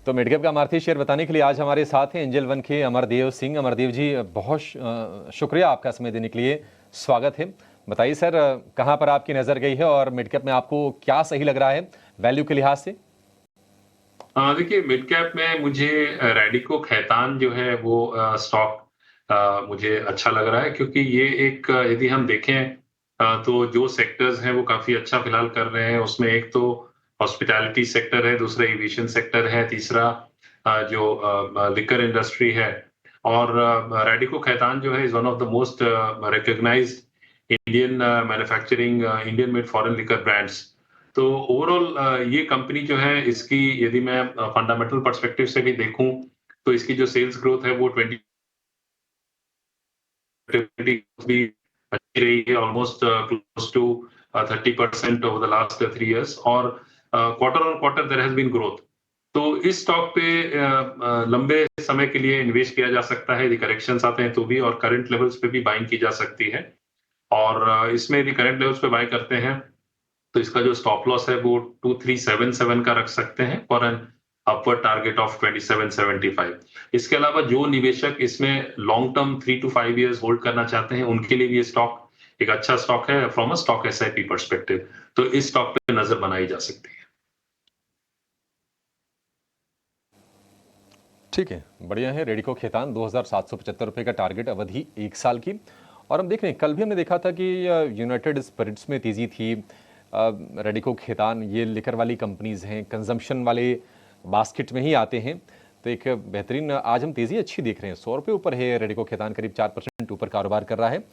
तो मिडकैप का आर्थिक शेयर बताने के लिए आज हमारे साथ हैं एंजल वन के अमरदेव सिंह। अमरदेव जी, बहुत शुक्रिया आपका समय देने के लिए, स्वागत है। बताइए सर, कहां पर आपकी नजर गई है और मिडकैप में आपको क्या सही लग रहा है वैल्यू के लिहाज से? देखिए, मिड कैप में मुझे रैडिको खैतान जो है वो स्टॉक मुझे अच्छा लग रहा है, क्योंकि ये एक यदि हम देखें तो जो सेक्टर्स हैं वो काफी अच्छा फिलहाल कर रहे हैं। उसमें एक तो हॉस्पिटैलिटी सेक्टर है, दूसरा एविएशन सेक्टर है, तीसरा जो लिकर इंडस्ट्री है। और रैडिको खैतान जो है is one of the most recognised Indian manufacturing Indian made foreign liquor brands. तो ओवरऑल ये कंपनी जो है, इसकी यदि मैं फंडामेंटल पर्सपेक्टिव से भी देखूं तो इसकी जो सेल्स ग्रोथ है वो 20 भी अच्छी रही है, almost close to 30% over the last 3 years। और quarter on quarter there has been growth. तो इस स्टॉक पे लंबे समय के लिए इन्वेस्ट किया जा सकता है। यदि करेक्शंस आते हैं तो भी, और करंट लेवल्स पे भी बाइंग की जा सकती है। और इसमें यदि करंट लेवल्स पे बाय करते हैं तो इसका जो स्टॉप लॉस है वो 2377 का रख सकते हैं for an upward target of 2775। इसके अलावा जो निवेशक इसमें long term 3 to 5 years hold करना चाहते हैं, उनके लिए भी ये स्टॉक एक अच्छा स्टॉक है from a stock SIP perspective. तो इस स्टॉक पे नजर बनाई जा सकती है। ठीक है, बढ़िया है। रेडिको खैतान 2775 रुपये का टारगेट, अवधि 1 साल की। और हम देख रहे हैं, कल भी हमने देखा था कि यूनाइटेड स्पिरिट्स में तेज़ी थी। रेडिको खैतान, ये लिकर वाली कंपनीज़ हैं, कंजम्पशन वाले बास्केट में ही आते हैं। तो एक बेहतरीन आज हम तेज़ी अच्छी देख रहे हैं। 100 रुपये ऊपर है रेडिको खैतान, करीब 4% ऊपर कारोबार कर रहा है।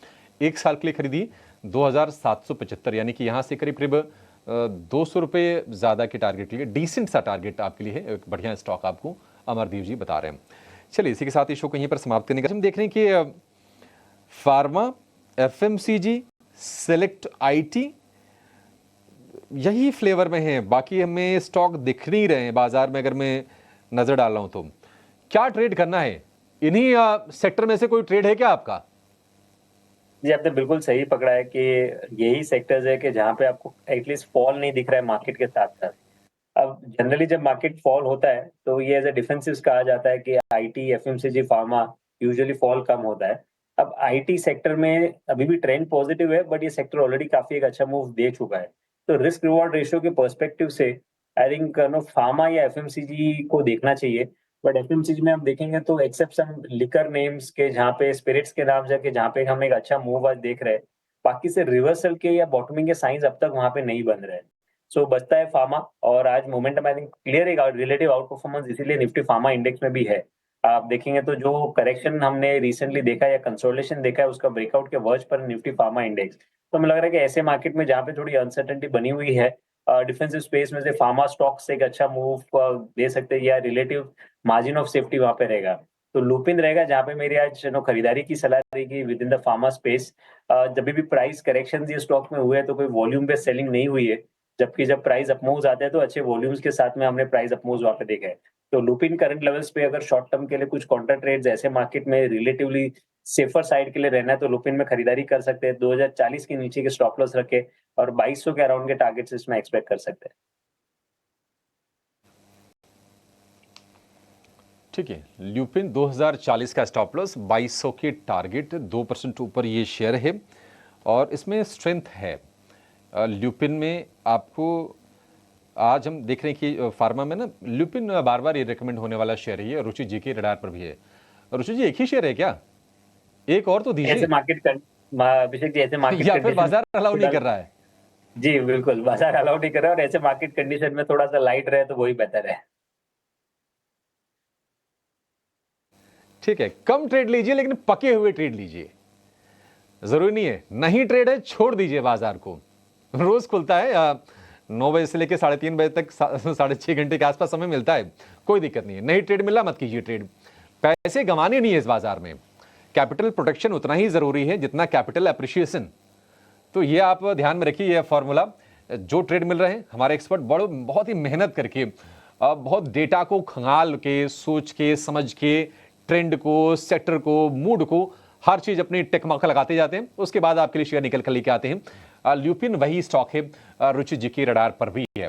1 साल के लिए खरीदी 2775, यानी कि यहाँ से करीब करीब 200 रुपये ज़्यादा के टारगेट के लिए डिसेंट सा टारगेट आपके लिए है। एक बढ़िया स्टॉक आपको अमरदेव जी बता रहे हैं। चलिए, इसी के साथ इस शो को यहीं पर समाप्त करने का हम देख रहे हैं कि फार्मा, एफएमसीजी, सेलेक्ट आईटी यही फ्लेवर में है, बाकी हमें स्टॉक दिख नहीं रहे हैं बाजार में। अगर मैं नजर डाल रहा हूं तो क्या ट्रेड करना है? इन्हीं सेक्टर में से कोई ट्रेड है क्या आपका? जी, आपने बिल्कुल सही पकड़ा है कि यही सेक्टर्स है कि जहाँ पे आपको एटलीस्ट फॉल नहीं दिख रहा है मार्केट के साथ-साथ। अब जनरली जब मार्केट फॉल होता है तो ये एज़ अ डिफेंसिव्स कहा जाता है कि IT, FMCG, pharma usually fall कम होता है। अब आईटी सेक्टर में अभी भी ट्रेंड पॉजिटिव है, बट ये सेक्टर ऑलरेडी काफ़ी एक अच्छा मूव दे चुका है। तो रिस्क रिवॉर्ड रेशियो के पर्सपेक्टिव से आई थिंक फार्मा या एफएमसीजी को देखना चाहिए। बट एफएमसीजी में हम देखेंगे तो एक्सेप्ट सम लिकर नेम्स के, जहाँ पे स्पिरिट्स के नाम जाके जहाँ पे हम एक अच्छा मूव आज देख रहे हैं, बाकी से रिवर्सल के या बॉटमिंग के साइंस अब तक वहाँ पे नहीं बन रहे हैं। सो बचता है फार्मा। और आज मोमेंटम आई थिंक क्लियर एक रिलेटिव आउट परफॉर्मेंस इसीलिए निफ्टी फार्मा इंडेक्स में भी है। आप देखेंगे तो जो करेक्शन हमने रिसेंटली देखा या कंसोलिडेशन देखा है, उसका ब्रेकआउट के वर्ज पर निफ्टी फार्मा इंडेक्स। तो हमें लग रहा है कि ऐसे मार्केट में जहाँ पे थोड़ी अनसर्टेनिटी बनी हुई है, डिफेंसिव स्पेस में से फार्मा स्टॉक्स एक अच्छा मूव दे सकते हैं, या रिलेटिव मार्जिन ऑफ सेफ्टी वहां पे रहेगा। तो लुपिन रहेगा जहाँ पे मेरी आज खरीदारी की सलाह रहेगी with in the pharma space. जब भी प्राइस करेक्शन ये स्टॉक में हुए हैं तो कोई वॉल्यूम बेस्ड सेलिंग नहीं हुई है, जबकि जब प्राइस अप मूव्स आते हैं तो अच्छे वॉल्यूम्स के साथ में हमने प्राइस अप मूव्स वहां पे देखे हैं। तो लुपिन करंट लेवल्स पे अगर शॉर्ट टर्म के लिए कुछ काउंटर ट्रेड्स ऐसे मार्केट में रिलेटिवली सेफर साइड के लिए रहना है तो लुपिन में खरीदारी कर सकते हैं। 2040 के नीचे के स्टॉप लॉस रखे और 2200 के अराउंड के टारगेट्स इसमें एक्सपेक्ट कर सकते हैं। ठीक है, ल्यूपिन 2040 का स्टॉप लॉस, 2200 के टारगेट, 2% ऊपर ये शेयर है और इसमें स्ट्रेंथ है। ल्यूपिन में आपको आज हम देख रहे हैं कि फार्मा में ना ल्यूपिन बार बार ये रिकमेंड होने वाला शेयर है। ये रुचि जी के रडार पर भी है। रुचि जी, एक ही शेयर है क्या? एक और तो दीजिए। ऐसे मार्केट अभिषेक जी, ऐसे मार्केट या फिर बाजार अलाउ नहीं कर रहा है? जी बिल्कुल, बाजार अलाउ नहीं कर रहा है, और ऐसे मार्केट कंडीशन में थोड़ा सा लाइट रहे तो वही बेहतर है। ठीक है, कम ट्रेड लीजिए लेकिन पके हुए ट्रेड लीजिए। जरूरी नहीं है, नहीं ट्रेड है छोड़ दीजिए बाजार को। रोज खुलता है 9 बजे से लेकर 3:30 बजे तक, 6.5 घंटे के आसपास समय मिलता है। कोई दिक्कत नहीं है, नहीं ट्रेड मिला मत कीजिए ट्रेड। पैसे गंवाने नहीं है इस बाजार में। कैपिटल प्रोटेक्शन उतना ही जरूरी है जितना कैपिटल अप्रिशिएशन। तो ये आप ध्यान में रखिए, ये फॉर्मूला। जो ट्रेड मिल रहे हैं हमारे एक्सपर्ट बहुत ही मेहनत करके, बहुत डेटा को खंगाल के, सोच के, समझ के, ट्रेंड को, सेक्टर को, मूड को, हर चीज अपनी टेकमार्क लगाते जाते हैं। उसके बाद आपके लिए शेयर निकल कर लेके आते हैं। ल्यूपिन वही स्टॉक है, रुचि जी की रडार पर भी है।